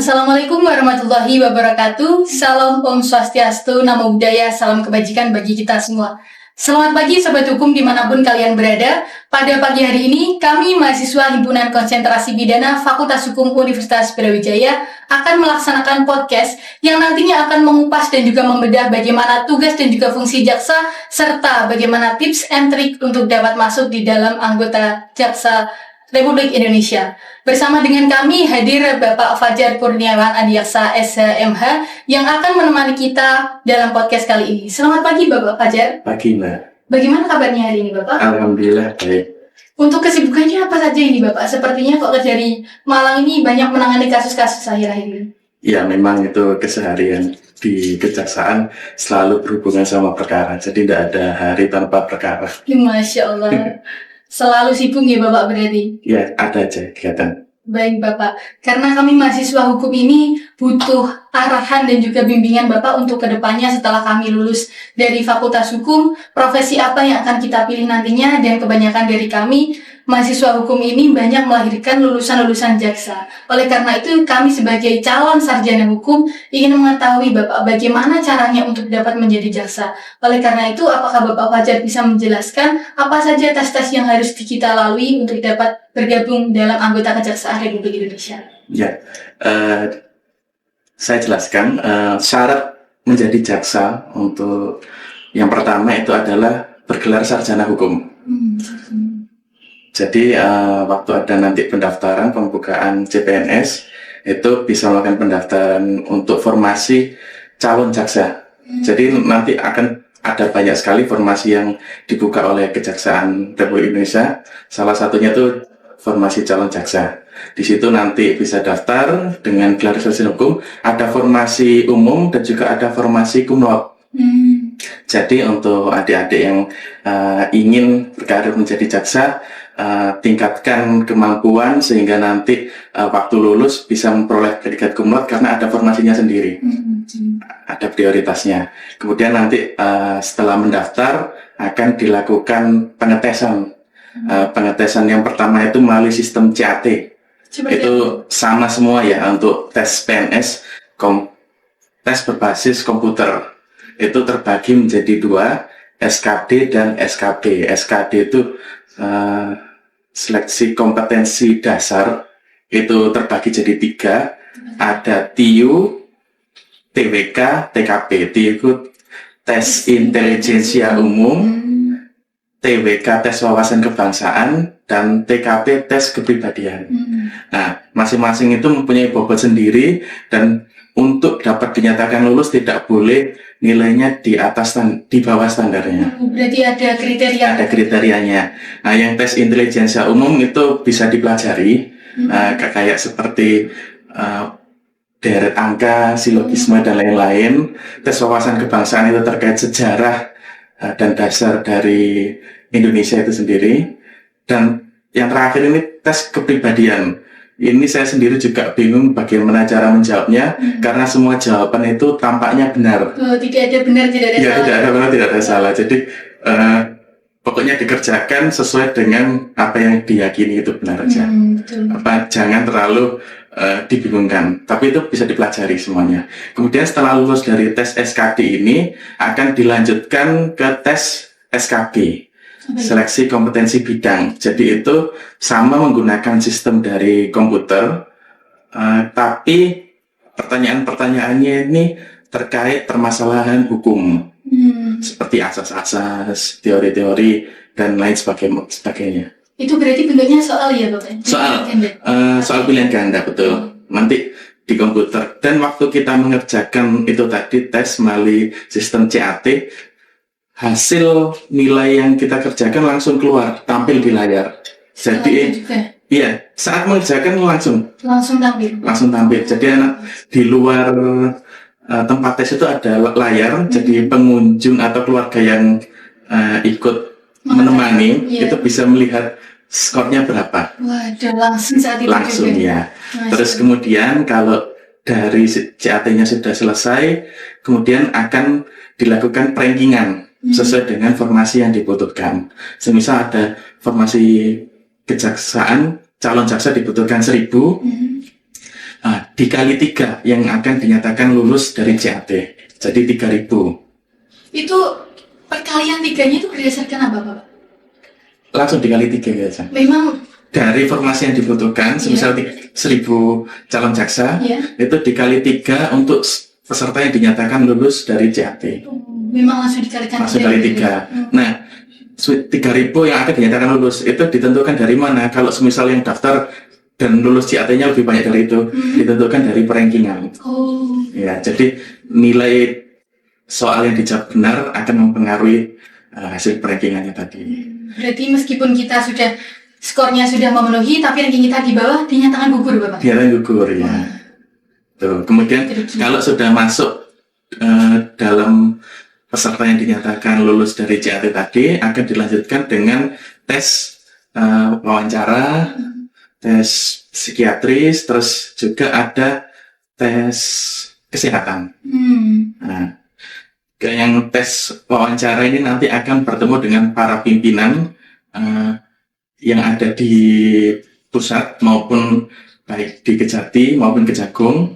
Assalamualaikum warahmatullahi wabarakatuh. Salam Om Swastiastu, Namo Buddhaya, salam kebajikan bagi kita semua. Selamat pagi Sobat Hukum dimanapun kalian berada. Pada pagi hari ini, kami mahasiswa Himpunan Konsentrasi Pidana Fakultas Hukum Universitas Brawijaya akan melaksanakan podcast yang nantinya akan mengupas dan juga membedah bagaimana tugas dan juga fungsi jaksa, serta bagaimana tips and trik untuk dapat masuk di dalam anggota jaksa Republik Indonesia. Bersama dengan kami hadir Bapak Fajar Kurniawan Adiaksa SHMH yang akan menemani kita dalam podcast kali ini. Selamat pagi Bapak Fajar. Pagi Mbak. Bagaimana kabarnya hari ini Bapak? Alhamdulillah baik. Untuk kesibukannya apa saja ini Bapak? Sepertinya kok dari Malang ini banyak menangani kasus-kasus akhir-akhir ini. Ya memang itu keseharian di kejaksaan selalu berhubungan sama perkara. Jadi tidak ada hari tanpa perkara. Masya Allah. Selalu sibuk ya Bapak berarti? Ya ada aja kegiatan. Baik Bapak, karena kami mahasiswa hukum ini butuh arahan dan juga bimbingan Bapak untuk kedepannya setelah kami lulus dari Fakultas Hukum, profesi apa yang akan kita pilih nantinya, dan kebanyakan dari kami mahasiswa hukum ini banyak melahirkan lulusan-lulusan jaksa. Oleh karena itu kami sebagai calon sarjana hukum ingin mengetahui Bapak bagaimana caranya untuk dapat menjadi jaksa. Oleh karena itu apakah Bapak Fajar bisa menjelaskan apa saja tes-tes yang harus kita lalui untuk dapat bergabung dalam anggota Kejaksaan Republik Indonesia? Ya, saya jelaskan syarat menjadi jaksa untuk yang pertama itu adalah bergelar sarjana hukum. Jadi waktu ada nanti pendaftaran pembukaan CPNS itu bisa melakukan pendaftaran untuk formasi calon jaksa. Jadi nanti akan ada banyak sekali formasi yang dibuka oleh Kejaksaan Republik Indonesia. Salah satunya itu formasi calon jaksa. Di situ nanti bisa daftar dengan gelar sarjana hukum. Ada formasi umum dan juga ada formasi cum laude. Jadi untuk adik-adik yang ingin berkarir menjadi jaksa, tingkatkan kemampuan sehingga nanti waktu lulus bisa memperoleh predikat cum laude karena ada formasinya sendiri, ada prioritasnya. Kemudian nanti setelah mendaftar akan dilakukan pengetesan. Pengetesan yang pertama itu melalui sistem CAT. Itu sama semua ya untuk tes PNS, tes berbasis komputer. Itu terbagi menjadi dua, SKD dan SKB. SKD itu seleksi kompetensi dasar, itu terbagi jadi tiga. Ada TIU, TWK, TKP. TIU itu tes intelijensia umum, TWK tes wawasan kebangsaan, dan TKP tes kepribadian. Nah, masing-masing itu mempunyai bobot sendiri dan untuk dapat dinyatakan lulus tidak boleh nilainya di atas di bawah standarnya. Berarti ada kriteria. Ada kriterianya. Nah, yang tes intelijensia umum itu bisa dipelajari, kayak seperti deret angka, silogisme dan lain-lain. Tes wawasan kebangsaan itu terkait sejarah dan dasar dari Indonesia itu sendiri. Dan yang terakhir ini tes kepribadian. Ini saya sendiri juga bingung bagaimana cara menjawabnya, karena semua jawaban itu tampaknya benar. Tidak ada benar, tidak ada salah. Tidak ada benar, tidak ada salah. Jadi pokoknya dikerjakan sesuai dengan apa yang diyakini itu benar saja. Jangan terlalu dibingungkan. Tapi itu bisa dipelajari semuanya. Kemudian setelah lulus dari tes SKD ini akan dilanjutkan ke tes SKB. Seleksi kompetensi bidang. Jadi itu sama menggunakan sistem dari komputer, tapi pertanyaan-pertanyaannya ini terkait permasalahan hukum, seperti asas-asas, teori-teori, dan lain sebagainya. Itu berarti bentuknya soal ya Bapak? Soal pilihan ganda, betul. Nanti di komputer. Dan waktu kita mengerjakan itu tadi tes melalui sistem CAT, hasil nilai yang kita kerjakan langsung keluar, tampil di layar. Jadi, iya, saat mengerjakan langsung tampil. Jadi di luar tempat tes itu ada layar, jadi pengunjung atau keluarga yang ikut menemani itu bisa melihat skornya berapa. Waduh, langsung saat itu. Langsung ya. Terus kemudian kalau dari CAT-nya sudah selesai, kemudian akan dilakukan rankingan sesuai dengan formasi yang dibutuhkan. Semisal ada formasi kejaksaan, calon jaksa dibutuhkan 1000, Dikali 3 yang akan dinyatakan lulus dari CAT. Jadi 3.000. Itu perkalian 3-nya itu berdasarkan apa, Bapak? Langsung dikali 3 biasa. Memang Dari formasi yang dibutuhkan, semisal 1.000 calon jaksa, itu dikali 3 untuk peserta yang dinyatakan lulus dari CAT. memang langsung dikalikan Langsung kali 3. Nah, 3.000 yang akan dinyatakan lulus itu ditentukan dari mana? Kalau semisal yang daftar dan lulus CAT-nya lebih banyak dari itu, ditentukan dari perankingan. Ya, jadi nilai soal yang dijawab benar akan mempengaruhi hasil perankingannya tadi. Berarti meskipun kita sudah skornya sudah memenuhi, tapi ranking kita di bawah dinyatakan gugur, Bapak? Dinyatakan gugur, ya. Tuh. Kemudian kalau sudah masuk dalam peserta yang dinyatakan lulus dari CAT tadi, akan dilanjutkan dengan tes wawancara, tes psikiatris, terus juga ada tes kesehatan. Nah, yang tes wawancara ini nanti akan bertemu dengan para pimpinan yang ada di pusat maupun baik di Kejati maupun Kejagung.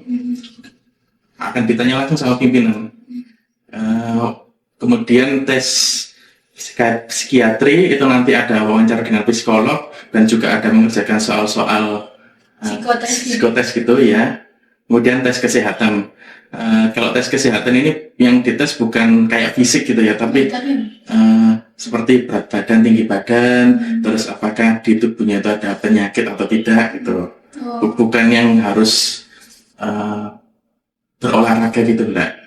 Akan ditanya langsung sama pimpinan. Kemudian tes psikiatri itu nanti ada wawancara dengan psikolog dan juga ada mengerjakan soal-soal psikotes gitu ya. Kemudian tes kesehatan. Kalau tes kesehatan ini yang dites bukan kayak fisik gitu ya, tapi seperti berat badan, tinggi badan, terus apakah di tubuhnya itu ada penyakit atau tidak gitu. Bukan yang harus berolahraga gitu, enggak.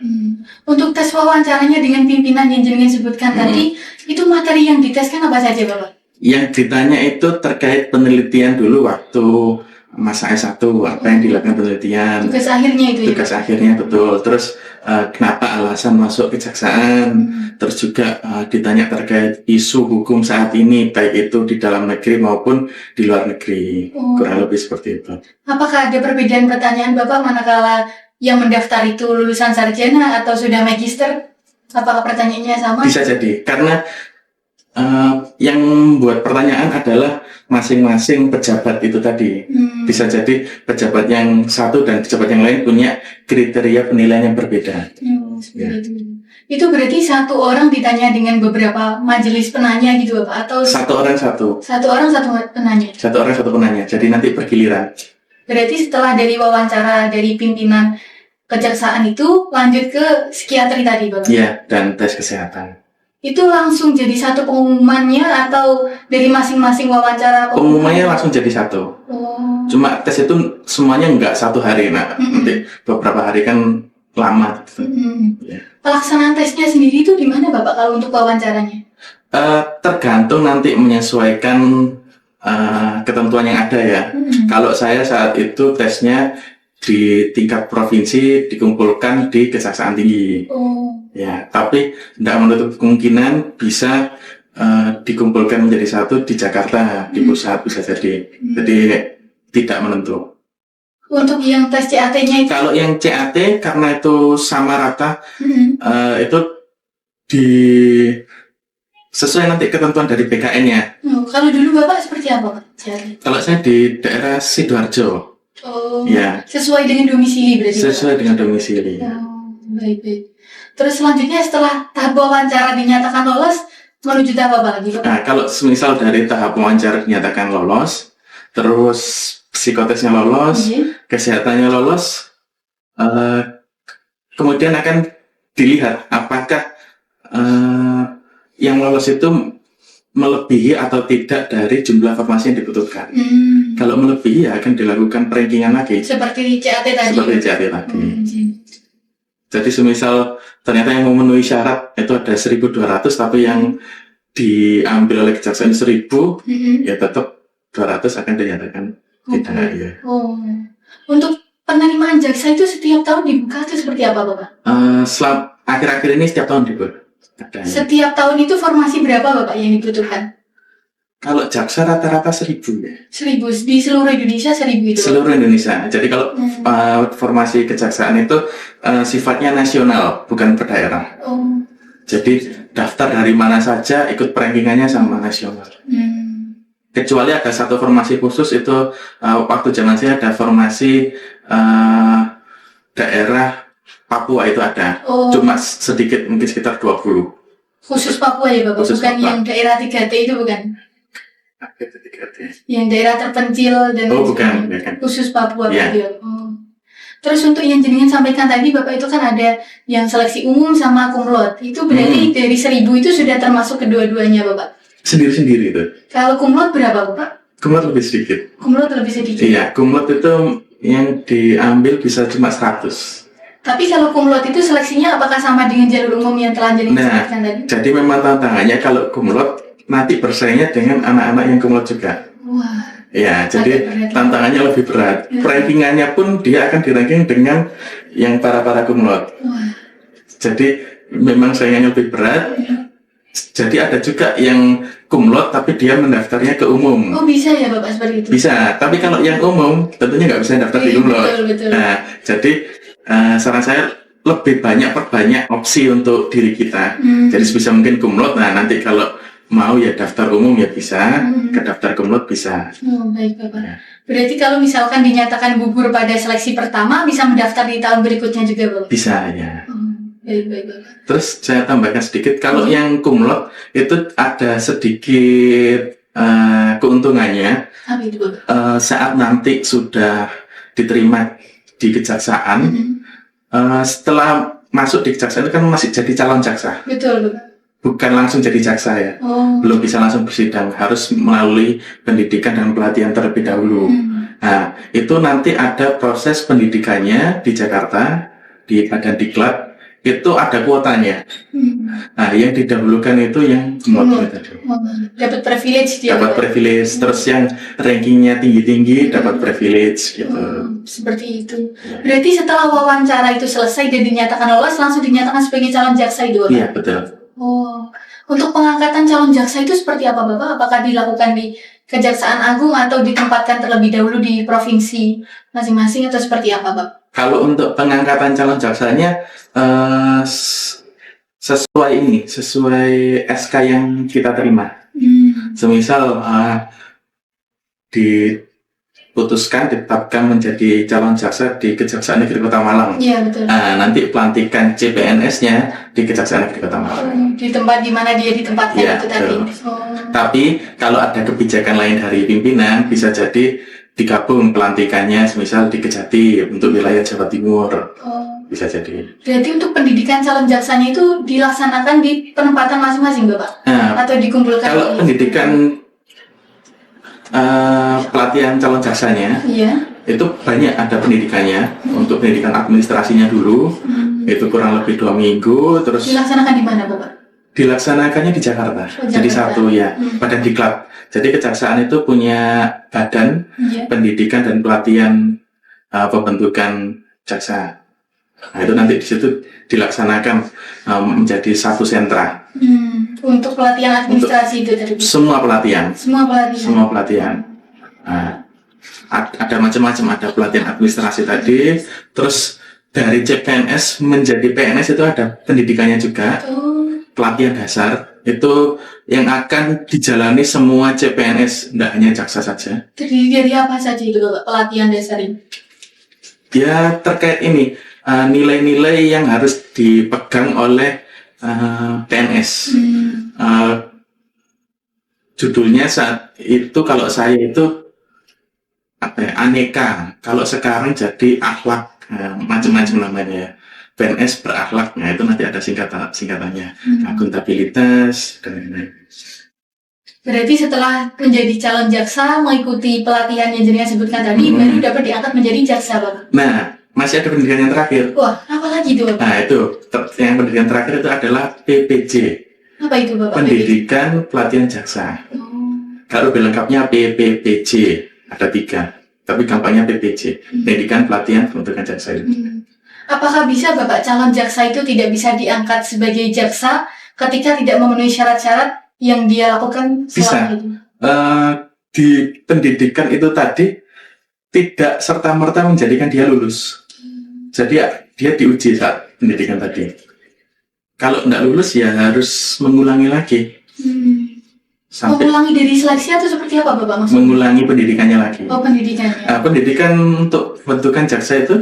Untuk tes wawancaranya dengan pimpinan yang jenengan sebutkan tadi, itu materi yang diteskan apa saja, Bapak? Yang ditanya itu terkait penelitian dulu waktu masa S1, apa yang dilakukan penelitian. Tugas akhirnya itu ya? Tugas akhirnya, betul. Terus kenapa alasan masuk kejaksaan. Terus juga ditanya terkait isu hukum saat ini, baik itu di dalam negeri maupun di luar negeri. Kurang lebih seperti itu. Apakah ada perbedaan pertanyaan Bapak manakala yang mendaftar itu lulusan sarjana atau sudah magister? Apakah pertanyaannya sama? Bisa jadi, karena yang membuat pertanyaan adalah masing-masing pejabat itu tadi. Bisa jadi pejabat yang satu dan pejabat yang lain punya kriteria penilaian yang berbeda. Itu berarti satu orang ditanya dengan beberapa majelis penanya gitu, Bapak? Atau satu orang satu? Satu orang satu penanya? Satu orang satu penanya, jadi nanti bergiliran. Berarti setelah dari wawancara dari pimpinan kejaksaan itu lanjut ke psikiatri tadi, Bapak? Iya, dan tes kesehatan. Itu langsung jadi satu pengumumannya atau dari masing-masing wawancara? Pengumumannya langsung jadi satu. Cuma tes itu semuanya nggak satu hari, nanti beberapa hari kan lama. Ya. Pelaksanaan tesnya sendiri itu di mana, Bapak, kalau untuk wawancaranya? Tergantung nanti menyesuaikan ketentuan yang ada ya. Kalau saya saat itu tesnya di tingkat provinsi dikumpulkan di Kejaksaan Tinggi. Ya, tapi tidak menutup kemungkinan bisa dikumpulkan menjadi satu di Jakarta, di pusat bisa jadi. Jadi tidak menentu. Untuk yang tes CAT-nya itu? Kalau yang CAT karena itu sama rata, itu sesuai nanti ketentuan dari BKN-nya. Kalau dulu Bapak seperti apa, Pak? Kalau saya di daerah Sidoarjo. Ya. Sesuai dengan domisili berarti? Sesuai dengan domisili. Baik. Terus selanjutnya setelah tahap wawancara dinyatakan lolos, menuju tahap apa lagi, Pak? Nah, kalau semisal dari tahap wawancara dinyatakan lolos, terus psikotesnya lolos, kesehatannya lolos, kemudian akan dilihat apakah yang lolos itu melebihi atau tidak dari jumlah formasi yang dibutuhkan. Kalau melebihi ya akan dilakukan perankingan lagi. Seperti CAT tadi? Seperti CAT tadi. Jadi semisal ternyata yang memenuhi syarat itu ada 1.200, tapi yang diambil oleh kejaksaan 1.000, ya tetap 200 akan dinyatakan tidak. Ya. Untuk penerimaan jaksa itu setiap tahun dibuka atau seperti apa, Bapak? Akhir-akhir ini setiap tahun dibuka. Setiap tahun itu formasi berapa, Bapak, yang dibutuhkan? Kalau jaksa rata-rata 1.000 ya. 1.000 di seluruh Indonesia 1.000 itu? Seluruh Indonesia. Jadi kalau formasi kejaksaan itu sifatnya nasional, bukan per daerah. Jadi daftar dari mana saja ikut perankingannya sama nasional. Kecuali ada satu formasi khusus itu waktu zaman saya ada formasi daerah Papua itu ada. Oh. Cuma sedikit, mungkin sekitar 20. Khusus Papua ya Bapak, Khusus bukan Papua. yang daerah 3T itu bukan? Itu 3T. Yang daerah terpencil dan Oh, lain bukan, sebagainya. bukan. Khusus Papua Iya. gitu. Oh. Terus untuk yang jenengan sampaikan tadi Bapak itu kan ada yang seleksi umum sama kumlot. Itu berarti dari 1000 itu sudah termasuk kedua-duanya Bapak. Sendiri-sendiri itu. Kalau kumlot berapa Bapak? Kumlot lebih sedikit. Kumlot lebih sedikit. Iya, kumlot itu yang diambil bisa cuma 100. Tapi kalau kumlot itu seleksinya apakah sama dengan jalur umum yang telah jenengan Nah, sebutkan tadi? jadi memang tantangannya kalau kumlot nanti bersaingnya dengan anak-anak yang kumlot juga. Wah. Ya, jadi berat. tantangannya lebih berat. Rankingannya pun dia akan diranking dengan yang para kumlot. Wah. Jadi memang saingannya lebih berat. Jadi ada juga yang kumlot tapi dia mendaftarnya ke umum. Oh bisa ya Bapak seperti itu? Bisa, tapi kalau yang umum tentunya nggak bisa daftar di Iya, kumlot. betul. Nah, jadi saran saya lebih perbanyak opsi untuk diri kita. Jadi sebisa mungkin kumlot. Nah, nanti kalau mau ya daftar umum ya bisa, ke daftar kumlot bisa. Oh baik Bapak. Ya. Berarti kalau misalkan dinyatakan gugur pada seleksi pertama bisa mendaftar di tahun berikutnya juga Bapak? Bisa ya. Baik Bapak. Terus saya tambahkan sedikit, kalau yang kumlot itu ada sedikit keuntungannya. Apa itu Bapak? Saat nanti sudah diterima di kejaksaan, setelah masuk di kejaksaan itu kan masih jadi calon jaksa, Betul Bapak. bukan langsung jadi jaksa ya. Oh. Belum bisa langsung bersidang, harus melalui pendidikan dan pelatihan terlebih dahulu. Nah, itu nanti ada proses pendidikannya di Jakarta, di Badan Diklat, itu ada kuotanya. Nah, yang didahulukan itu yang kumlot tadi. Oh, dapat privilege dia Dapat Bapak. privilege, terus yang rankingnya tinggi-tinggi dapat privilege gitu. Seperti itu. Berarti setelah wawancara itu selesai dan dinyatakan lolos langsung dinyatakan sebagai calon jaksa itu Bapak? Iya, betul. Oh, untuk pengangkatan calon jaksa itu seperti apa Bapak? Apakah dilakukan di Kejaksaan Agung atau ditempatkan terlebih dahulu di provinsi masing-masing atau seperti apa Bapak? Kalau untuk pengangkatan calon jaksanya sesuai SK yang kita terima. Semisal ditetapkan menjadi calon jaksa di Kejaksaan Negeri Kota Malang. Iya betul. Nanti pelantikan CPNS-nya di Kejaksaan Negeri Kota Malang. Di tempat di mana dia ditempatkan Iya, itu tadi. betul. Tapi kalau ada kebijakan lain dari pimpinan, bisa jadi digabung pelantikannya, misal di Kejati untuk wilayah Jawa Timur. Bisa jadi. Berarti untuk pendidikan calon jaksanya itu dilaksanakan di penempatan masing-masing Bapak? Nah, Atau dikumpulkan? kalau pendidikan pelatihan calon jaksanya, Iya. itu banyak ada pendidikannya. Untuk pendidikan administrasinya dulu, itu kurang lebih 2 minggu, terus Dilaksanakan di mana Bapak? dilaksanakannya di Jakarta. Jadi Jakarta. satu ya, Badan Diklat. Jadi kejaksaan itu punya badan Iya. pendidikan dan pelatihan pembentukan jaksa. Nah, itu nanti di situ dilaksanakan menjadi satu sentra. Untuk pelatihan administrasi itu tadi. Semua pelatihan. Semua pelatihan. Nah, ada macam-macam, ada pelatihan administrasi tadi, terus dari CPNS menjadi PNS itu ada pendidikannya juga, pelatihan dasar itu yang akan dijalani semua CPNS, tidak hanya jaksa saja. Terdiri dari apa saja itu Bapak, pelatihan dasar ini? Ya terkait ini nilai-nilai yang harus dipegang oleh PNS. Judulnya saat itu kalau saya itu aneka, kalau sekarang jadi akhlak, macam-macam namanya. PNS berakhlak, nah itu nanti ada singkatannya, akuntabilitas dan lain-lain. Berarti setelah menjadi calon jaksa, mengikuti pelatihan yang jenengan sebutkan tadi, baru dapat diangkat menjadi jaksa Bapak? Nah, masih ada pendidikan yang terakhir. Wah, apa lagi itu Bapak? Nah itu, yang pendidikan terakhir itu adalah PPJ. Apa itu Bapak? Pendidikan Pelatihan Jaksa. Kalau lebih lengkapnya PPPJ, ada 3. Tapi gampangnya PPJ, Pendidikan Pelatihan Pembentukan Jaksa itu. Apakah bisa Bapak calon jaksa itu tidak bisa diangkat sebagai jaksa ketika tidak memenuhi syarat-syarat yang dia lakukan selama itu? Di pendidikan itu tadi tidak serta-merta menjadikan dia lulus. Jadi dia diuji saat pendidikan tadi. Kalau tidak lulus ya harus mengulangi lagi. sampai Mengulangi dari seleksi atau seperti apa Bapak maksudnya? mengulangi pendidikannya lagi. Oh, pendidikannya. Pendidikan untuk pembentukan jaksa itu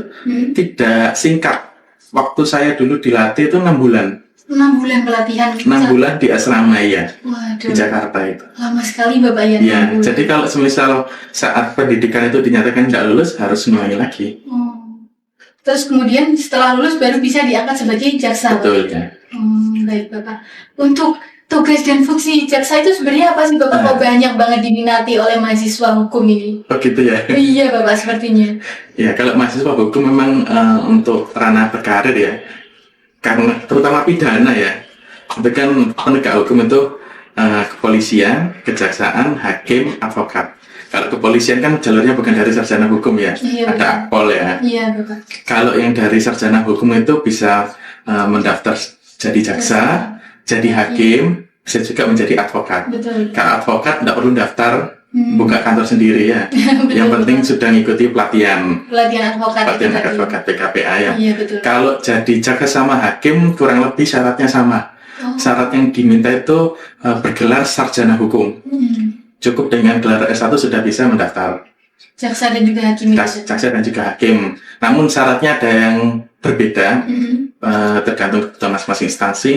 tidak singkat. Waktu saya dulu dilatih itu 6 bulan. 6 bulan pelatihan. 6 bulan di asrama ya, Waduh. di Jakarta itu. Lama sekali Bapak ya. Ya, 6 bulan. jadi kalau semisal saat pendidikan itu dinyatakan tidak lulus, harus ngulangi lagi. Terus kemudian setelah lulus baru bisa diangkat sebagai jaksa. Betul ya. Baik Bapak. Untuk tugas dan fungsi jaksa itu sebenarnya apa sih Bapak? Kok banyak banget diminati oleh mahasiswa hukum ini? Oh gitu ya. Iya Bapak, sepertinya. Ya, kalau mahasiswa hukum memang untuk ranah berkarir ya, karena terutama pidana ya, itu kan penegak hukum itu kepolisian, kejaksaan, hakim, advokat. Kalau kepolisian kan jalurnya bukan dari sarjana hukum ya, Iya, ada akpol ya. Iya Bapak. Kalau yang dari sarjana hukum itu bisa mendaftar jadi jaksa, jadi hakim, bisa juga menjadi advokat. Betul. Kalau advokat tidak perlu daftar, buka kantor sendiri ya. Betul, Yang penting sudah ngikuti pelatihan advokat. pelatihan advokat PKPA ya. Iya betul. Kalau jadi jaksa sama hakim kurang lebih syaratnya sama. Syarat yang diminta itu bergelar sarjana hukum. Cukup dengan gelar S1 sudah bisa mendaftar. Jaksa dan juga hakim itu. Jaksa dan juga hakim. Namun syaratnya ada yang berbeda, tergantung kebutuhan masing-masing instansi.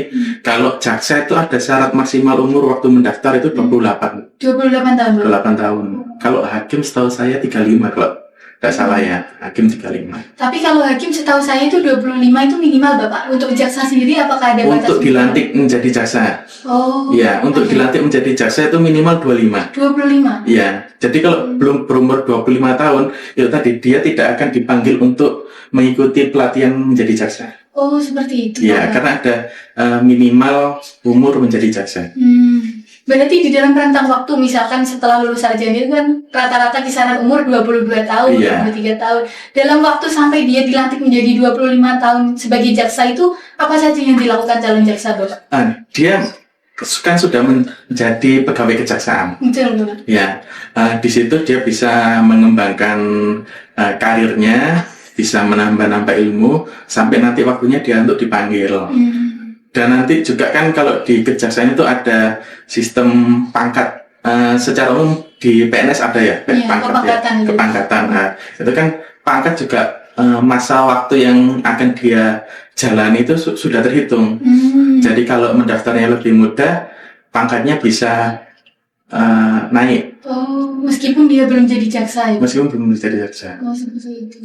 Kalau jaksa itu ada syarat maksimal umur waktu mendaftar itu 28 tahun. 28 tahun. Kalau hakim setahu saya 35 kalau tidak salah ya, hakim 35. Tapi kalau hakim setahu saya itu 25 itu minimal Bapak. Untuk jaksa sendiri apakah ada batas? Untuk dilantik menjadi jaksa. Oh. Ya, untuk dilantik menjadi jaksa itu minimal 25. 25. Ya, jadi kalau belum berumur 25 tahun, itu tadi dia tidak akan dipanggil untuk mengikuti pelatihan menjadi jaksa. Oh, seperti itu. Ya, Bapak. karena ada minimal umur menjadi jaksa. Berarti di dalam rentang waktu misalkan setelah lulus sarjana itu kan rata-rata kisaran umur 22 tahun, Iya. 23 tahun. Dalam waktu sampai dia dilantik menjadi 25 tahun sebagai jaksa itu apa saja yang dilakukan calon jaksa Bapak? Dia kan sudah menjadi pegawai kejaksaan. Betul Bapak. Ya, di situ dia bisa mengembangkan karirnya, bisa menambah-nambah ilmu sampai nanti waktunya dia untuk dipanggil. Dan nanti juga kan kalau di kejaksaan itu ada sistem pangkat. Secara umum di PNS ada ya, pangkat ya, kepangkatan. Nah, itu kan pangkat juga masa waktu yang akan dia jalani itu sudah terhitung. Jadi kalau mendaftarnya lebih mudah, pangkatnya bisa naik. Oh, meskipun dia belum jadi jaksa ya? Meskipun belum jadi jaksa. Oh, seperti itu.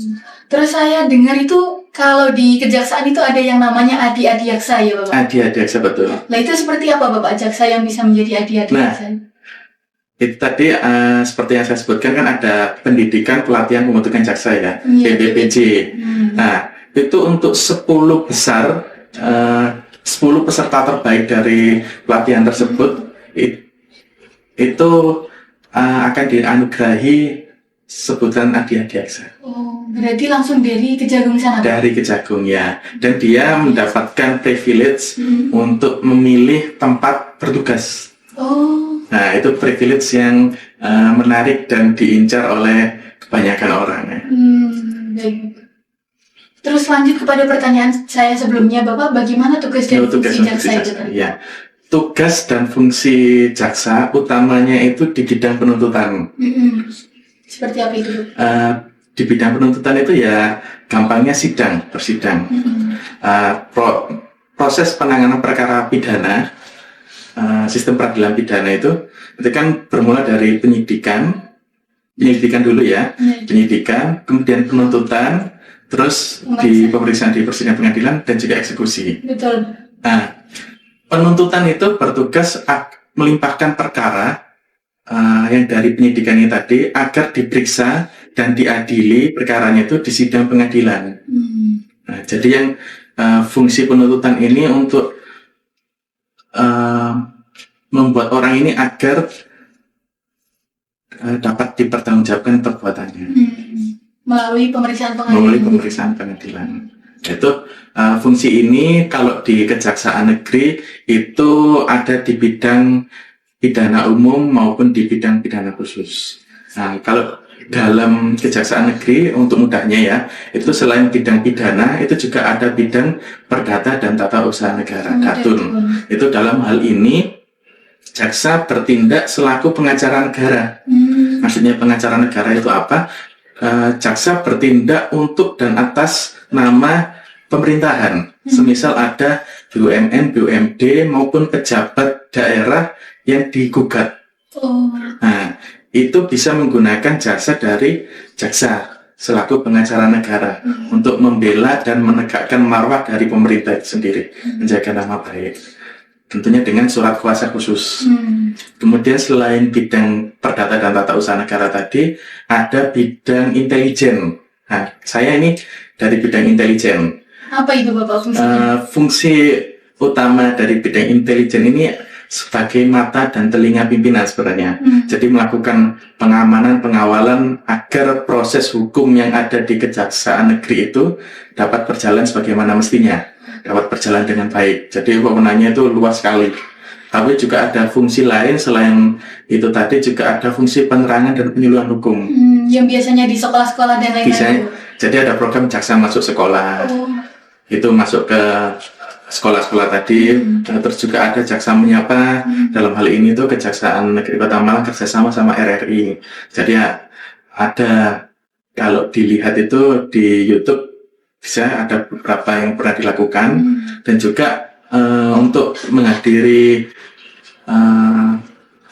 Terus saya dengar itu kalau di kejaksaan itu ada yang namanya adi-adi jaksa ya Bapak? Adi-adi jaksa, betul. Nah itu seperti apa Bapak jaksa yang bisa menjadi adi-adi jaksa? Itu tadi seperti yang saya sebutkan kan ada pendidikan pelatihan pembentukan jaksa ya, PPPJ. Nah, itu untuk 10 peserta terbaik dari pelatihan tersebut itu akan dianugerahi sebutan adi-adi jaksa. Oh, berarti langsung dari Kejagung sana? Dari Kejagung ya, dan dia mendapatkan privilege untuk memilih tempat bertugas. Oh. Nah, itu privilege yang menarik dan diincar oleh kebanyakan orang ya. Baik. Terus lanjut kepada pertanyaan saya sebelumnya, Bapak, bagaimana tugas dan fungsi jaksa itu? Ya, tugas dan fungsi jaksa utamanya itu di bidang penuntutan. Seperti apa itu? Di bidang penuntutan itu ya gampangnya bersidang. Proses penanganan perkara pidana, sistem peradilan pidana itu kan bermula dari penyidikan dulu ya, penyidikan, kemudian penuntutan, terus di pemeriksaan di persidangan pengadilan dan juga eksekusi. Betul. Nah, penuntutan itu bertugas melimpahkan perkara yang dari penyidikannya tadi agar diperiksa dan diadili perkaranya itu di sidang pengadilan. Nah, jadi yang fungsi penuntutan ini untuk membuat orang ini agar dapat dipertanggungjawabkan perbuatannya melalui pemeriksaan pengadilan. Itu fungsi ini kalau di Kejaksaan Negeri itu ada di bidang pidana umum maupun di bidang pidana khusus. Nah, kalau dalam Kejaksaan Negeri untuk mudahnya ya, itu selain bidang pidana itu juga ada bidang perdata dan tata usaha negara, Datun. Itu dalam hal ini jaksa bertindak selaku pengacara negara. Maksudnya pengacara negara itu apa? Jaksa bertindak untuk dan atas nama pemerintahan. Semisal ada BUMN, BUMD maupun pejabat daerah yang digugat. Nah, itu bisa menggunakan jasa dari jaksa selaku pengacara negara untuk membela dan menegakkan marwah dari pemerintah itu sendiri, menjaga nama baik. Tentunya dengan surat kuasa khusus. Kemudian selain bidang perdata dan tata usaha negara tadi, ada bidang intelijen. Nah, saya ini dari bidang intelijen. Apa itu Bapak fungsinya? Fungsi utama dari bidang intelijen ini sebagai mata dan telinga pimpinan sebenarnya. Jadi melakukan pengamanan, pengawalan agar proses hukum yang ada di Kejaksaan Negeri itu dapat berjalan sebagaimana mestinya, dapat berjalan dengan baik. Jadi wewenangnya itu luas sekali. Tapi juga ada fungsi lain selain itu tadi, juga ada fungsi penerangan dan penyuluhan hukum. Yang biasanya di sekolah-sekolah dan lain-lain. Jadi ada program jaksa masuk sekolah. Itu masuk ke sekolah-sekolah tadi, terus juga ada jaksa menyapa. Dalam hal ini tuh Kejaksaan Negeri Kota Malang kerjasama sama RRI. Jadi ada, kalau dilihat itu di YouTube bisa ada beberapa yang pernah dilakukan, dan juga untuk menghadiri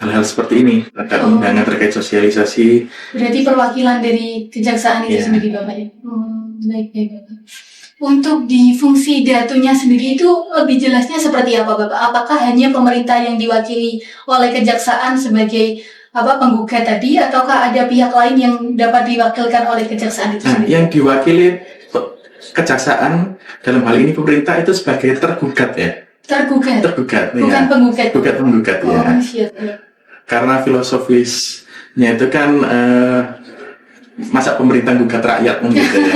hal-hal seperti ini, ada undangan terkait sosialisasi. Berarti perwakilan dari kejaksaan itu sendiri Bapak ya? Baik Bapak. Untuk di fungsi datunya sendiri itu lebih jelasnya seperti apa Bapak? Apakah hanya pemerintah yang diwakili oleh kejaksaan sebagai penggugat tadi, ataukah ada pihak lain yang dapat diwakilkan oleh kejaksaan itu sendiri? Yang diwakili kejaksaan dalam hal ini pemerintah itu sebagai tergugat ya. Tergugat, bukan ya. penggugat. Bukan penggugat ya. Siap. Karena filosofisnya itu kan masa pemerintah gugat rakyat gitu ya.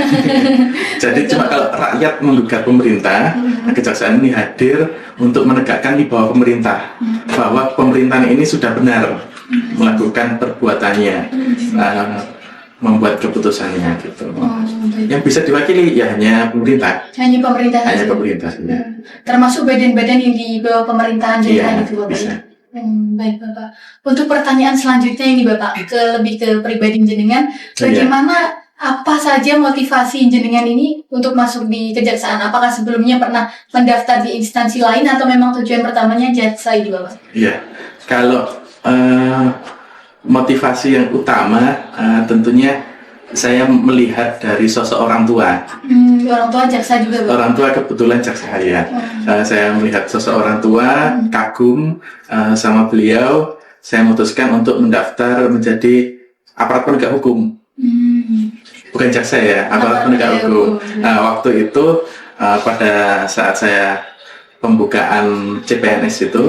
Jadi cuma kalau rakyat menggugat pemerintah, kejaksaan ini hadir untuk menegakkan di bawah pemerintah, bahwa pemerintahan ini sudah benar melakukan perbuatannya, membuat keputusannya gitu. Yang bisa diwakili ya hanya pemerintah. Hanya pemerintah. Hanya pemerintah. Ya. Termasuk badan-badan yang di bawah pemerintahan daerah itu Bapak. Bisa. Baik Bapak. Untuk pertanyaan selanjutnya ini Bapak, lebih ke pribadi jenengan, bagaimana apa saja motivasi jenengan ini untuk masuk di kejaksaan? Apakah sebelumnya pernah mendaftar di instansi lain atau memang tujuan pertamanya jaksa ini Bapak? Iya, kalau motivasi yang utama tentunya saya melihat dari sosok orang tua. Orang tua jaksa juga Bapak? Orang tua kebetulan jaksa ya. Saya melihat sosok orang tua, kagum sama beliau. Saya memutuskan untuk mendaftar menjadi aparat penegak hukum. Bukan jaksa ya, aparat penegak hukum. Waktu itu pada saat saya pembukaan CPNS itu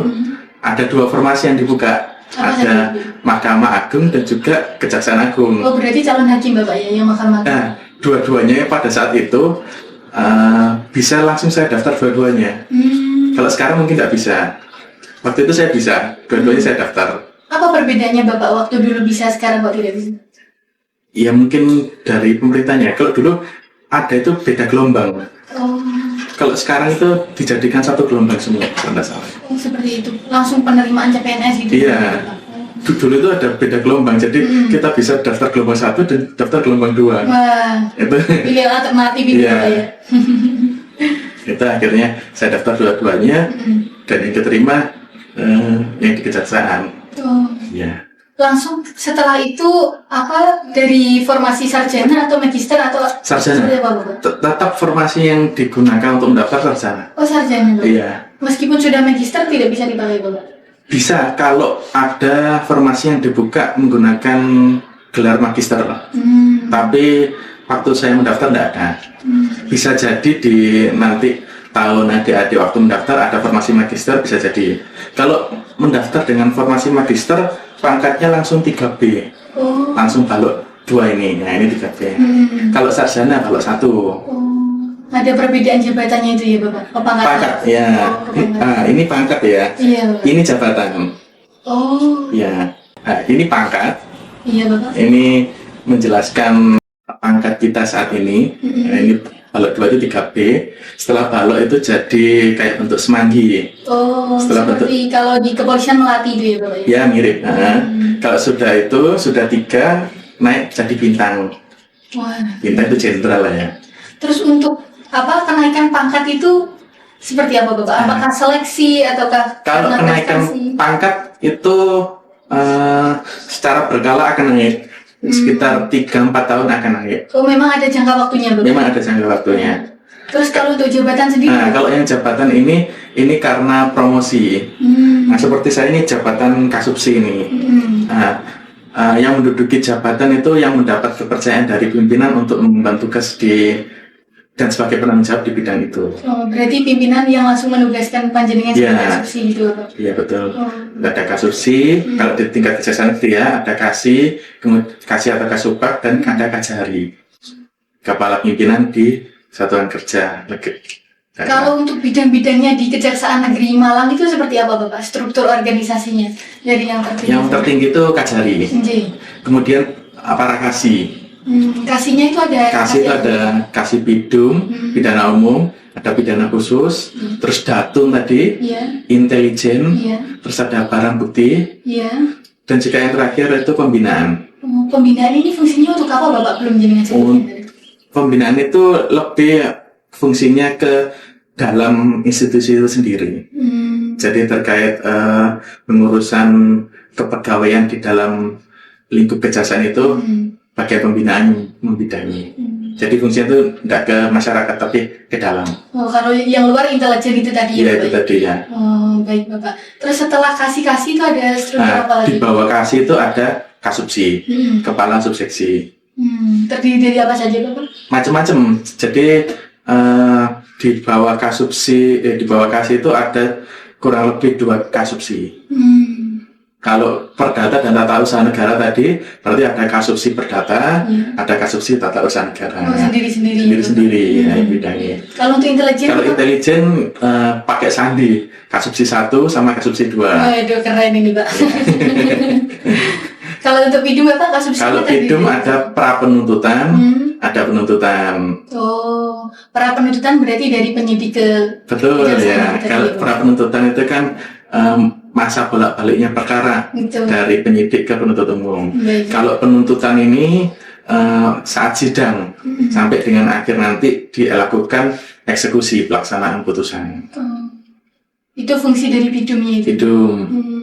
ada 2 formasi yang dibuka. Ada Mahkamah Agung dan juga Kejaksaan Agung. Oh, berarti calon hakim Bapak ya, yang Mahkamah Agung? Nah, dua-duanya pada saat itu bisa langsung saya daftar dua-duanya. Kalau sekarang mungkin tidak bisa. Waktu itu saya bisa, dua-duanya saya daftar. Apa perbedaannya Bapak waktu dulu bisa, sekarang kok tidak bisa? Ya mungkin dari pemerintahnya. Kalau dulu ada itu beda gelombang. Kalau sekarang itu dijadikan satu gelombang semua, tidak salah. Seperti itu, langsung penerimaan CPNS gitu. Iya. Dulu itu ada beda gelombang, jadi kita bisa daftar gelombang 1 dan daftar gelombang 2. Wah, itu pilih alternatif itu ya. Itu akhirnya saya daftar dua-duanya dan yang keterima yang di kejaksaan. Ya. Langsung setelah itu dari formasi sarjana atau magister atau sarjana? Tetap formasi yang digunakan untuk mendaftar sarjana. Oh, sarjana Bapak? Iya. Meskipun sudah magister tidak bisa dipakai Bapak? Bisa, kalau ada formasi yang dibuka menggunakan gelar magister. Tapi waktu saya mendaftar tidak ada. Bisa jadi di nanti tahun adik-adik waktu mendaftar ada formasi magister, bisa jadi. Kalau mendaftar dengan formasi magister, pangkatnya langsung 3B. Langsung balok 2 ini. Nah, ini 3B. Kalau sarjana balok 1. Ada perbedaan jabatannya itu ya Bapak? Pangkat ya. Ini pangkat ya. Iya Bapak. Ini jabatan. Ya. Nah, ini pangkat. Iya Bapak. Ini menjelaskan pangkat kita saat ini. Nah, ini balok 2 itu 3B. Setelah balok itu jadi kayak bentuk semanggi. Oh, Setelah seperti kalau di kepolisian Melati itu ya Bapak ya? Ya mirip. Kalau sudah 3 naik jadi bintang. Wah. Bintang itu jenderal lah ya. Terus untuk kenaikan pangkat itu seperti apa Bapak? Apakah seleksi ataukah Kalau karena kenaikan prestasi? pangkat itu secara berkala akan naik. Sekitar 3-4 tahun akan naik. Oh, memang ada jangka waktunya Bapak? Memang ada jangka waktunya. Terus kalau untuk jabatan sendiri? Nah, kalau yang jabatan ini karena promosi. Nah, seperti saya ini jabatan kasubsi ini. Nah, yang menduduki jabatan itu yang mendapat kepercayaan dari pimpinan untuk membantu tugas dan sebagai penanggung jawab di bidang itu. Oh, berarti pimpinan yang langsung menugaskan panjenengan sebagai Ya. kasubsi gitu Bapak? Iya betul. Oh. Ada kasubsi, kalau di tingkat kejaksaan negeri ya ada kasih, kemudian kasih atau kasubag dan ada kajari. Kepala pimpinan di satuan kerja negeri. Kalau untuk bidang-bidangnya di Kejaksaan Negeri Malang itu seperti apa Bapak? Struktur organisasinya dari yang tertinggi? Yang tertinggi itu kajari. Nggih. Kemudian para kasih. Kasihnya itu ada? Kasih itu ada kasih bidung, pidana umum, ada pidana khusus, terus datum tadi, Iya. intelijen, Iya. terus ada barang bukti, Iya. dan jika yang terakhir itu pembinaan. Oh, pembinaan ini fungsinya untuk apa Bapak? Belum jenengan sebutin tadi. Pembinaan itu lebih fungsinya ke dalam institusi itu sendiri. Jadi terkait pengurusan kepegawaian di dalam lingkup kejaksaan itu bagian pembinaan membidangi. Jadi fungsinya itu tidak ke masyarakat tapi ke dalam. Oh, kalau yang luar intelijen itu tadi Iya ya itu Bapak? tadi ya. Oh, baik Bapak. Terus setelah kasih-kasih itu ada struktur apa Nah, lagi? di bawah kasih itu ada kasubsi, Hmm. kepala subseksi. Terdiri dari apa saja Bapak? Macam-macam. Jadi di bawah kasih itu ada kurang lebih 2 kasubsi. Kalau perdata dan tata usaha negara tadi berarti ada kasubsi perdata, ada kasubsi tata usaha negara. Oh, sendiri-sendiri. Sendiri-sendiri ya, bidangnya. Kalau untuk intelijen? Kalau Bapak? intelijen pakai sandi, kasubsi 1 sama kasubsi 2. Waduh, keren ini Pak. Kalau untuk bidung Bapak kasubsinya Kalau terdiri bidung dari- ada pra penuntutan, ada penuntutan. Oh, para penuntutan berarti dari penyidik ke Betul kejaksaan ya. tadi Kalau ya, Pak? pra penuntutan itu kan masa bolak-baliknya perkara Betul. dari penyidik ke penuntut umum. Baik. Kalau penuntutan ini saat sidang sampai dengan akhir nanti dilakukan eksekusi pelaksanaan putusan. Oh. Itu fungsi dari bidungnya itu. Bidung. Hmm.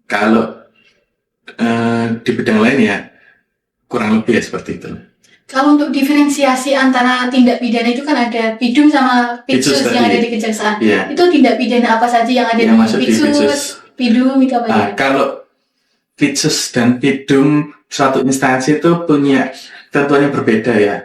Kalau di bidang lain ya kurang lebih ya seperti itu. Kalau untuk diferensiasi antara tindak pidana itu kan ada bidung sama pitsus Pitsus yang tadi. ada di kejaksaan. Iya. Itu tindak pidana apa saja yang ada Yang di masuk di pitsus, pitsus. bidung itu apa ya? Kalau pitsus dan bidung suatu instansi itu punya ketentuan yang berbeda ya.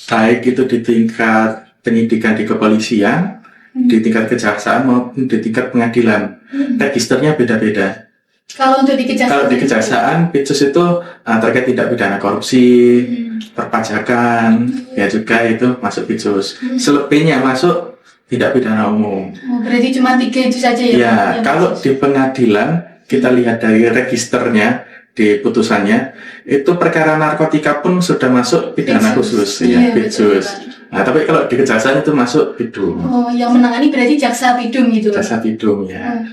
Baik itu di tingkat penyidikan di kepolisian, di tingkat kejaksaan maupun di tingkat pengadilan. Registernya beda-beda. Kalau untuk di kejaksaan? Kalau di kejaksaan, pitsus itu terkait tindak pidana korupsi, perpajakan, ya juga itu masuk pitsus. Selebihnya masuk tindak pidana umum. Oh, berarti cuma 3 itu saja ya? Ya, Pak, yang kalau pitsus? di pengadilan kita lihat dari registernya di putusannya itu perkara narkotika pun sudah masuk pidana Pitsus. khusus Iya, ya, betul, pitsus. Pak. Nah, tapi kalau di kejaksaan itu masuk bidung, Oh, yang menangani berarti jaksa bidung gitu. Pak? jasa bidung ya.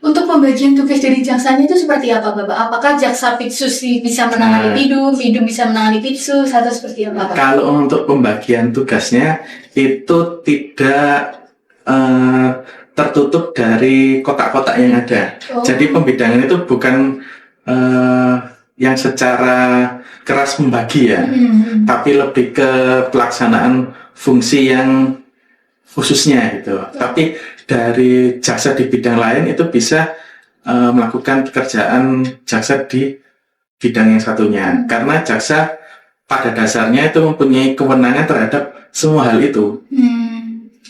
Untuk pembagian tugas dari jaksanya itu seperti apa Bapak? Apakah jaksa pitsus bisa menangani bidung, bidung bisa menangani pitsus, atau seperti apa Pak? Kalau untuk pembagian tugasnya itu tidak tertutup dari kotak-kotak yang ada. Oh. Jadi pembidangan itu bukan yang secara keras membagi ya, tapi lebih ke pelaksanaan fungsi yang khususnya gitu. Tapi dari jaksa di bidang lain itu bisa melakukan pekerjaan jaksa di bidang yang satunya. Karena jaksa pada dasarnya itu mempunyai kewenangan terhadap semua hal itu.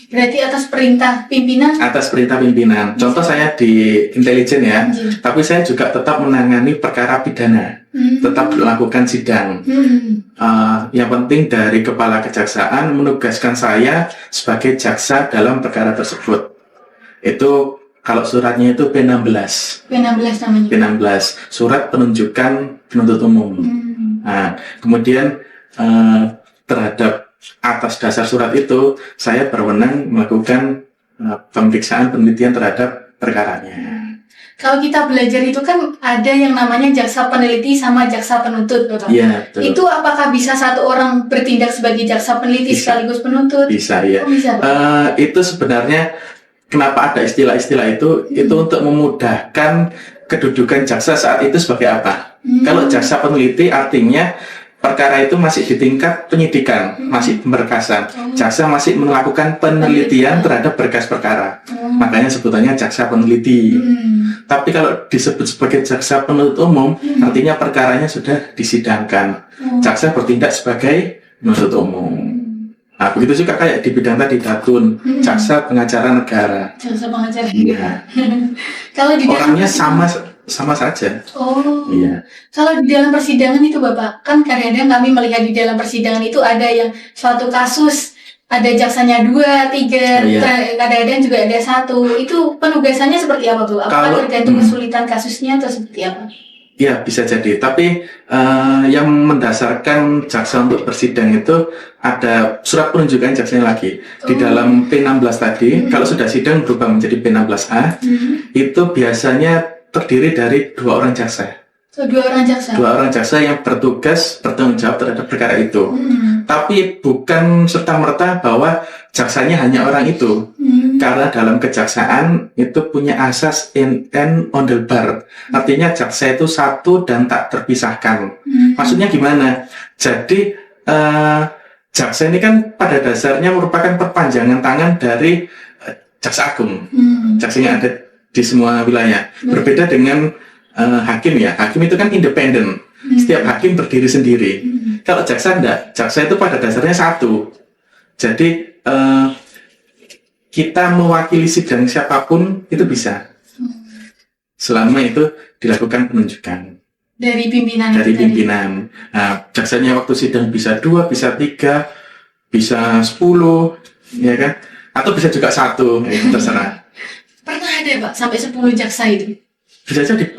Berarti atas perintah pimpinan? Atas perintah pimpinan. Contoh saya di intelijen ya, tapi saya juga tetap menangani perkara pidana, tetap melakukan sidang. Yang penting dari kepala kejaksaan menugaskan saya sebagai jaksa dalam perkara tersebut. Itu kalau suratnya itu P16. P16 namanya? P16, surat penunjukan penuntut umum. Nah, kemudian terhadap atas dasar surat itu saya berwenang melakukan pemeriksaan penelitian terhadap perkaranya. Kalau kita belajar itu kan ada yang namanya jaksa peneliti sama jaksa penuntut, Bapak. Iya, betul. Itu apakah bisa satu orang bertindak sebagai jaksa peneliti Bisa. sekaligus penuntut? Bisa ya. Oh, bisa, Pak. Itu sebenarnya kenapa ada istilah-istilah itu untuk memudahkan kedudukan jaksa saat itu sebagai apa. Kalau jaksa peneliti artinya perkara itu masih di tingkat penyidikan, masih pemberkasan. Jaksa masih melakukan penelitian terhadap berkas perkara. Makanya sebutannya jaksa peneliti. Tapi kalau disebut sebagai jaksa penuntut umum, artinya perkaranya sudah disidangkan. Jaksa bertindak sebagai penuntut umum. Nah, begitu juga kayak di bidang tadi Datun, jaksa pengacara negara. Jaksa pengacara. Iya. Kalau di dalam Orangnya sama saja. Oh. Iya. Kalau di dalam persidangan itu Bapak, kan kadang-kadang kami melihat di dalam persidangan itu ada yang suatu kasus ada jaksanya 2, 3, Oh, iya. kadang-kadang juga ada 1. Itu penugasannya seperti apa, Bu? Apakah tergantung kesulitan kasusnya atau seperti apa? Ya, bisa jadi. Tapi yang mendasarkan jaksa untuk bersidang itu ada surat penunjukan jaksanya lagi. Di dalam P16 tadi, kalau sudah sidang berubah menjadi P16A, itu biasanya terdiri dari 2 orang jaksa. So, 2 orang jaksa? 2 orang jaksa yang bertugas bertanggung jawab terhadap perkara itu. Tapi bukan serta-merta bahwa jaksanya hanya orang itu. Karena dalam kejaksaan itu punya asas in and on the bar. Artinya jaksa itu satu dan tak terpisahkan. Maksudnya gimana? Jadi jaksa ini kan pada dasarnya merupakan perpanjangan tangan dari jaksa agung. Jaksanya ada di semua wilayah. Berbeda dengan hakim ya. Hakim itu kan independen. Setiap hakim berdiri sendiri. Kalau jaksa enggak. Jaksa itu pada dasarnya satu. Jadi kita mewakili sidang siapapun itu bisa. Selama itu dilakukan penunjukan. Dari pimpinan. Dari pimpinan. Nah, jaksanya waktu sidang bisa 2, bisa 3, bisa 10, ya kan? Atau bisa juga 1, itu terserah. Pernah ada Pak sampai 10 jaksa itu? Bisa jadi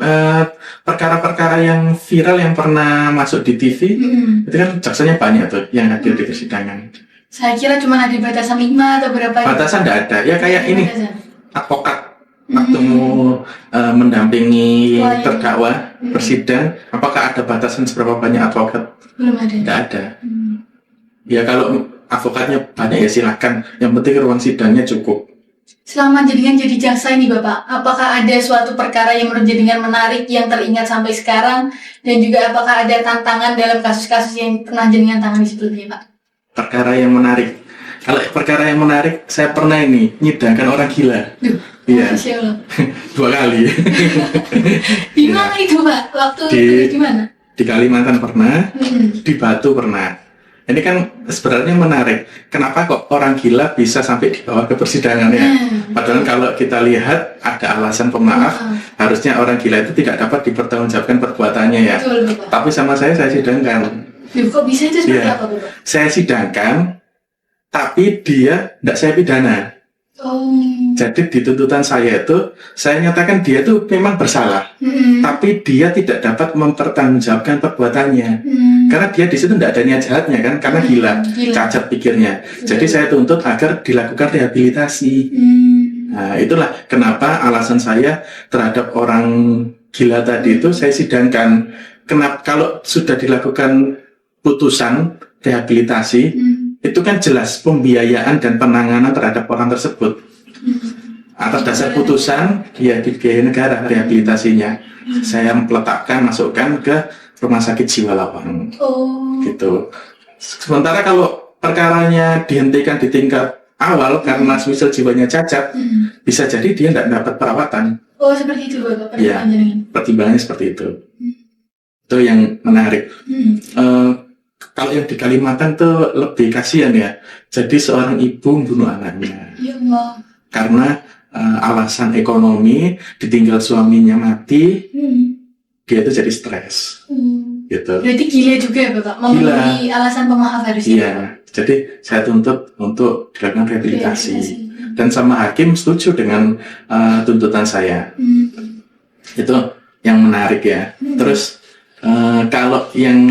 perkara-perkara yang viral yang pernah masuk di TV, itu kan jaksanya banyak tuh yang hadir di persidangan. Saya kira cuma ada batasan 5 atau berapa? Batasan tidak ada. Ya kayak ini, batasan. advokat waktu mendampingi terdakwa bersidang, apakah ada batasan seberapa banyak advokat? Belum ada. Tidak ada. Ya kalau advokatnya banyak ya silakan. Yang penting ruang sidangnya cukup. Selama jenengan jadi jaksa ini Bapak, apakah ada suatu perkara yang menurut jenengan menarik yang teringat sampai sekarang? Dan juga apakah ada tantangan dalam kasus-kasus yang pernah jenengan tangani sebelumnya Pak? Perkara yang menarik. Kalau perkara yang menarik, saya pernah ini nyidangkan orang gila. Iya. Masya Allah. 2 kali. Di mana itu Pak? Waktu di mana? Di Kalimantan pernah, di Batu pernah. Ini kan sebenarnya menarik. Kenapa kok orang gila bisa sampai dibawa ke persidangan ya? Padahal kalau kita lihat ada alasan pemaaf, harusnya orang gila itu tidak dapat dipertanggungjawabkan perbuatannya ya. Betul, Bapak. Tapi sama saya sidangkan. Kok bisa itu seperti apa Bapak? Saya sidangkan, tapi dia tidak saya pidana. Jadi di tuntutan saya itu, saya nyatakan dia itu memang bersalah, tapi dia tidak dapat mempertanggungjawabkan perbuatannya, karena dia di situ tidak ada niat jahatnya kan, karena gila, cacat pikirnya. Jadi saya tuntut agar dilakukan rehabilitasi. Nah, itulah kenapa alasan saya terhadap orang gila tadi itu saya sidangkan. Kenapa kalau sudah dilakukan putusan rehabilitasi, itu kan jelas pembiayaan dan penanganan terhadap orang tersebut. Atas dasar putusan, ya dibiayai negara rehabilitasinya. Saya meletakkan, masukkan ke rumah sakit jiwa Lawang. Gitu. Sementara kalau perkaranya dihentikan di tingkat awal karena misal jiwanya cacat, bisa jadi dia tidak dapat perawatan. Seperti itu Bapak. Ya, pertimbangannya seperti itu. Itu yang menarik. Kalau yang di Kalimantan tuh lebih kasihan ya. Jadi seorang ibu membunuh anaknya. Ya Allah. Karena alasan ekonomi, ditinggal suaminya mati, dia itu jadi stres. Gitu. Berarti gila juga ya Bapak? Memenuhi alasan pemaaf harusnya. Iya. Jadi saya tuntut untuk dilakukan rehabilitasi. Dan sama hakim setuju dengan tuntutan saya. Itu yang menarik ya. Terus kalau yang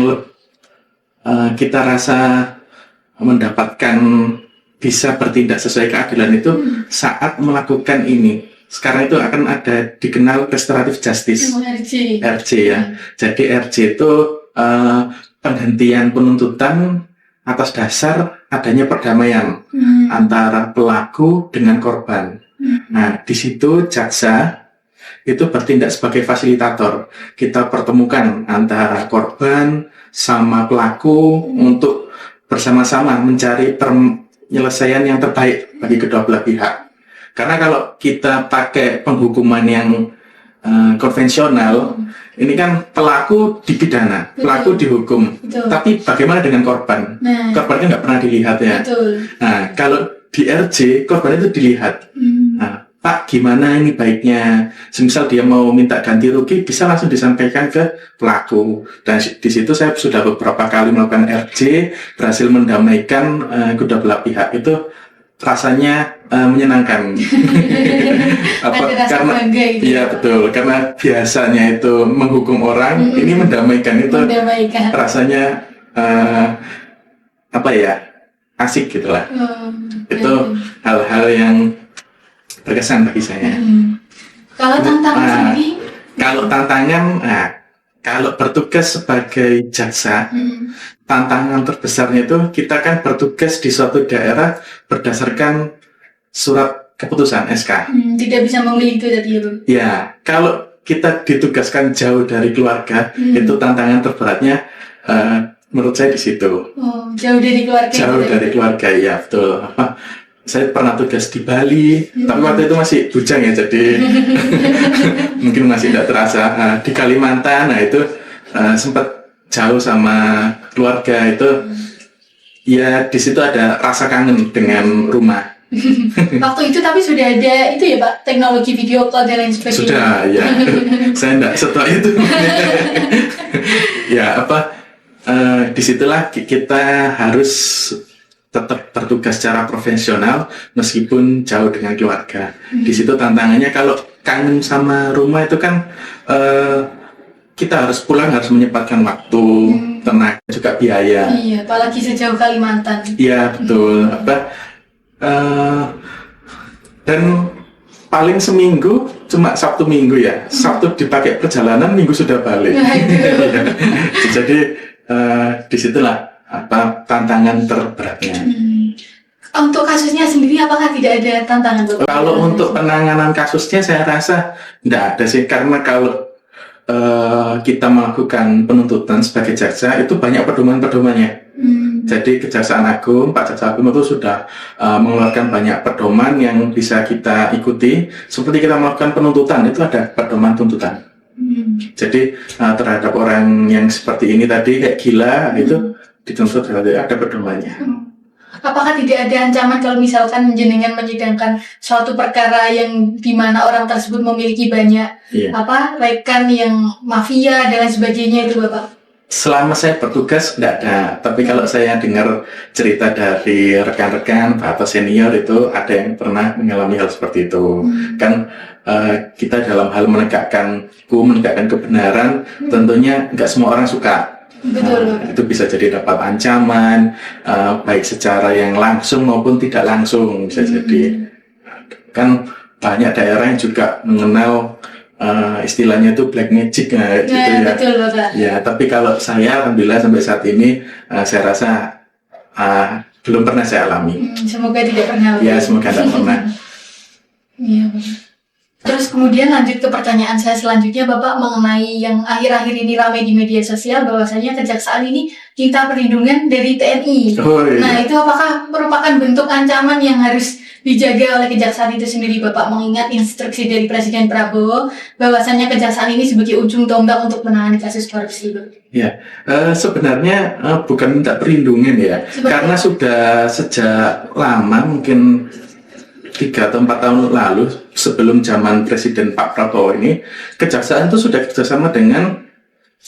kita rasa mendapatkan bisa bertindak sesuai keadilan itu saat melakukan ini. Sekarang itu akan ada dikenal restoratif justice, RJ ya. Jadi RJ itu penghentian penuntutan atas dasar adanya perdamaian antara pelaku dengan korban. Nah, di situ jaksa itu bertindak sebagai fasilitator. Kita pertemukan antara korban sama pelaku untuk bersama-sama mencari penyelesaian yang terbaik bagi kedua belah pihak. Karena kalau kita pakai penghukuman yang konvensional, ini kan pelaku dipidana, pelaku dihukum. Betul. Tapi bagaimana dengan korban? Korban kan nggak pernah dilihat ya. Betul. Nah, kalau di RJ, korban itu dilihat. Nah, Pak, gimana ini baiknya? Semisal dia mau minta ganti rugi, bisa langsung disampaikan ke pelaku. Dan di situ saya sudah beberapa kali melakukan RJ, berhasil mendamaikan kedua belah pihak. Itu rasanya menyenangkan. Karena gitu. Iya betul, karena biasanya itu menghukum orang, ini mendamaikan itu rasanya asik gitulah. Itu hal-hal yang berkesan bagi saya. Kalau tantangan sendiri? Kalau tantangan, kalau bertugas sebagai jaksa, tantangan terbesarnya itu kita kan bertugas di suatu daerah berdasarkan surat keputusan SK. Tidak bisa memilih itu tadi ya, Bang? Ya, kalau kita ditugaskan jauh dari keluarga, itu tantangan terberatnya menurut saya di situ. Oh, jauh dari keluarga. Jauh dari keluarga, ya betul. Saya pernah tugas di Bali, tapi waktu itu masih bujang ya, jadi mungkin masih tidak terasa. Di Kalimantan, nah itu sempat jauh sama keluarga itu, ya di situ ada rasa kangen dengan rumah. Waktu itu tapi sudah ada itu ya Pak, teknologi video call dan lain sebagainya. Sudah ya, saya tidak setelah itu. Ya disitulah kita harus tetap bertugas secara profesional meskipun jauh dengan keluarga. Di situ tantangannya kalau kangen sama rumah itu kan kita harus pulang, harus menyempatkan waktu, tenaga juga biaya. Iya, apalagi sejauh Kalimantan. Iya betul. Dan paling seminggu cuma Sabtu Minggu ya. Sabtu dipakai perjalanan, Minggu sudah balik. Jadi disitulah tantangan terberatnya. Untuk kasusnya sendiri apakah tidak ada tantangan? Kalau untuk penanganan kasusnya saya rasa tidak ada sih, karena kalau kita melakukan penuntutan sebagai jaksa itu banyak pedoman-pedomannya. Jadi Kejaksaan Agung, Pak Jaksa Agung itu sudah mengeluarkan banyak pedoman yang bisa kita ikuti. Seperti kita melakukan penuntutan itu ada pedoman tuntutan. Jadi terhadap orang yang seperti ini tadi kayak gila itu dituntut ada pedomannya. Apakah tidak ada ancaman kalau misalkan jenengan menyidangkan suatu perkara yang dimana orang tersebut memiliki banyak rekan yang mafia dan lain sebagainya itu Bapak? Selama saya bertugas tidak ada, tapi kalau saya dengar cerita dari rekan-rekan atau senior itu ada yang pernah mengalami hal seperti itu. Kan kita dalam hal menegakkan hukum, menegakkan kebenaran, tentunya nggak semua orang suka. Betul. Itu bisa jadi dapat ancaman, baik secara yang langsung maupun tidak langsung bisa jadi. Kan banyak daerah yang juga mengenal istilahnya itu black magic gitu ya. Betul, Bapak. Ya, tapi kalau saya alhamdulillah sampai saat ini saya rasa belum pernah saya alami. Semoga tidak pernah. Ya, semoga tidak pernah. Iya, Bapak. Terus kemudian lanjut ke pertanyaan saya selanjutnya Bapak mengenai yang akhir-akhir ini ramai di media sosial bahwasanya kejaksaan ini minta perlindungan dari TNI. Oh, iya. Nah itu apakah merupakan bentuk ancaman yang harus dijaga oleh kejaksaan itu sendiri Bapak, mengingat instruksi dari Presiden Prabowo bahwasanya kejaksaan ini sebagai ujung tombak untuk menangani kasus korupsi Bapak? Ya, sebenarnya bukan minta perlindungan ya, karena sudah sejak lama mungkin 3 atau 4 tahun lalu sebelum zaman Presiden Pak Prabowo ini, kejaksaan itu sudah kerjasama dengan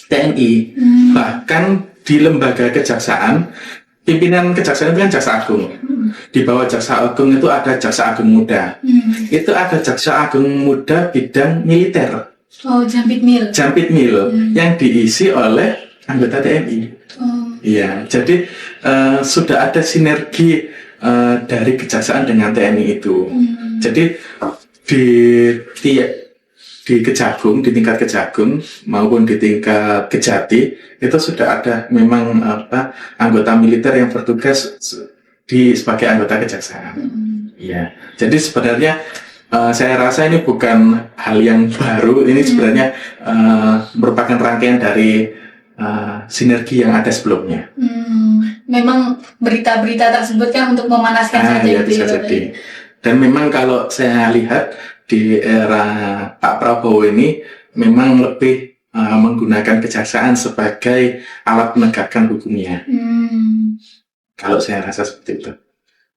TNI. Bahkan di lembaga kejaksaan, pimpinan kejaksaan itu kan Jaksa Agung. Di bawah Jaksa Agung itu ada Jaksa Agung Muda. Itu ada Jaksa Agung Muda bidang militer. Oh, Jampit Mil. Yang diisi oleh anggota TNI. Iya, jadi sudah ada sinergi dari kejaksaan dengan TNI itu. Jadi di di Kejagung, di tingkat Kejagung maupun di tingkat Kejati itu sudah ada memang anggota militer yang bertugas sebagai anggota kejaksaan. Iya, jadi sebenarnya saya rasa ini bukan hal yang baru. Ini sebenarnya merupakan rangkaian dari sinergi yang ada sebelumnya. Memang berita-berita tersebut kan untuk memanaskan saja Ya, gitu bisa ya, jadi. Dan memang kalau saya lihat di era Pak Prabowo ini memang lebih menggunakan kejaksaan sebagai alat penegakkan hukumnya. Kalau saya rasa seperti itu.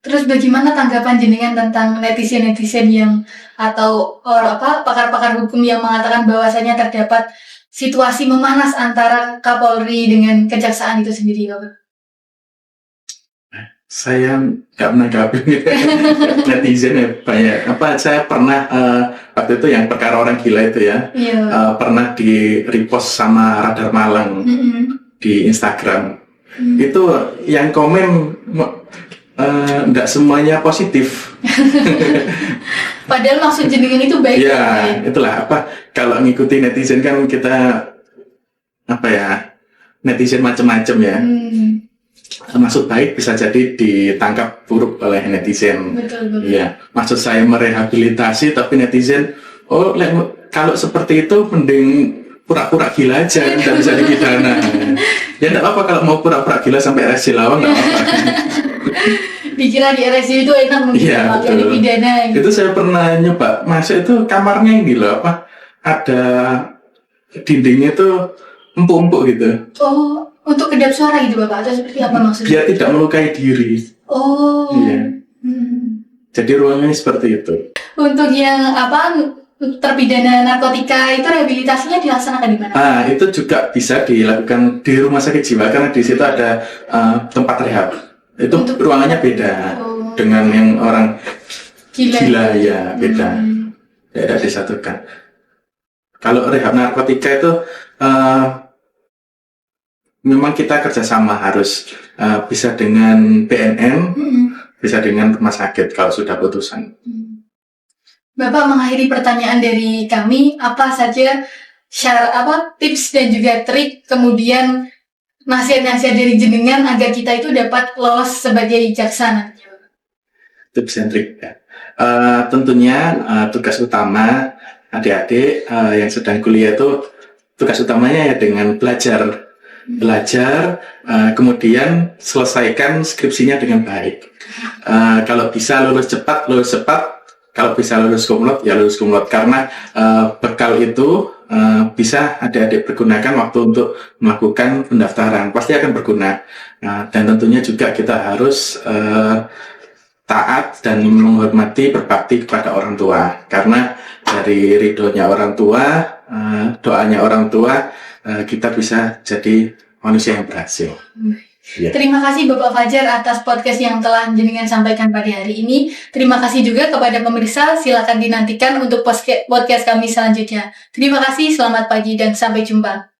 Terus bagaimana tanggapan jenengan tentang netizen-netizen yang atau pakar-pakar hukum yang mengatakan bahwasanya terdapat situasi memanas antara Kapolri dengan kejaksaan itu sendiri, Bapak? Saya nggak menanggapi netizen ya banyak. Saya pernah waktu itu yang perkara orang gila itu ya, pernah di repost sama Radar Malang di Instagram. Itu yang komen nggak semuanya positif. Padahal maksud jenengan itu baik. Ya, itulah kalau ngikuti netizen kan kita netizen macam-macam ya. Maksud baik bisa jadi ditangkap buruk oleh netizen. Betul. Iya, maksud saya merehabilitasi, tapi netizen, kalau seperti itu mending pura-pura gila aja, nggak bisa dipidana. Ya nggak apa-apa kalau mau pura-pura gila sampai RSJ Lawang nggak apa-apa. Dikira di RSJ itu enak mungkin pakai dipidana. Itu saya pernah nyoba masuk itu kamarnya ini loh ada dindingnya itu empuk-empuk gitu. Oh, untuk kedap suara gitu Bapak, atau seperti apa maksudnya? Biar tidak melukai diri. Oh. Iya. Jadi ruangannya seperti itu. Untuk yang terpidana narkotika itu rehabilitasinya dilaksanakan di mana? Itu juga bisa dilakukan di rumah sakit jiwa karena di situ ada tempat rehab. Itu ruangannya beda dengan yang orang gila ya, beda. Tidak disatukan. Kalau rehab narkotika itu memang kita kerjasama harus bisa dengan BNN, bisa dengan rumah sakit kalau sudah putusan. Bapak mengakhiri pertanyaan dari kami, apa saja tips dan juga trik kemudian nasihat-nasihat dari jenengan agar kita itu dapat lolos sebagai jaksa? Tips dan trik ya. Tentunya tugas utama adik-adik yang sedang kuliah itu tugas utamanya ya dengan belajar, kemudian selesaikan skripsinya dengan baik. Kalau bisa lulus cepat, kalau bisa lulus kumlot, ya lulus kumlot. Karena bekal itu bisa adik-adik pergunakan waktu untuk melakukan pendaftaran, pasti akan berguna. Dan tentunya juga kita harus taat dan menghormati, berbakti kepada orang tua. Karena dari ridhonya orang tua, doanya orang tua, kita bisa jadi manusia yang berhasil. Yeah. Terima kasih Bapak Fajar atas podcast yang telah jenengan sampaikan pada hari ini. Terima kasih juga kepada pemirsa. Silakan dinantikan untuk podcast kami selanjutnya. Terima kasih, selamat pagi dan sampai jumpa.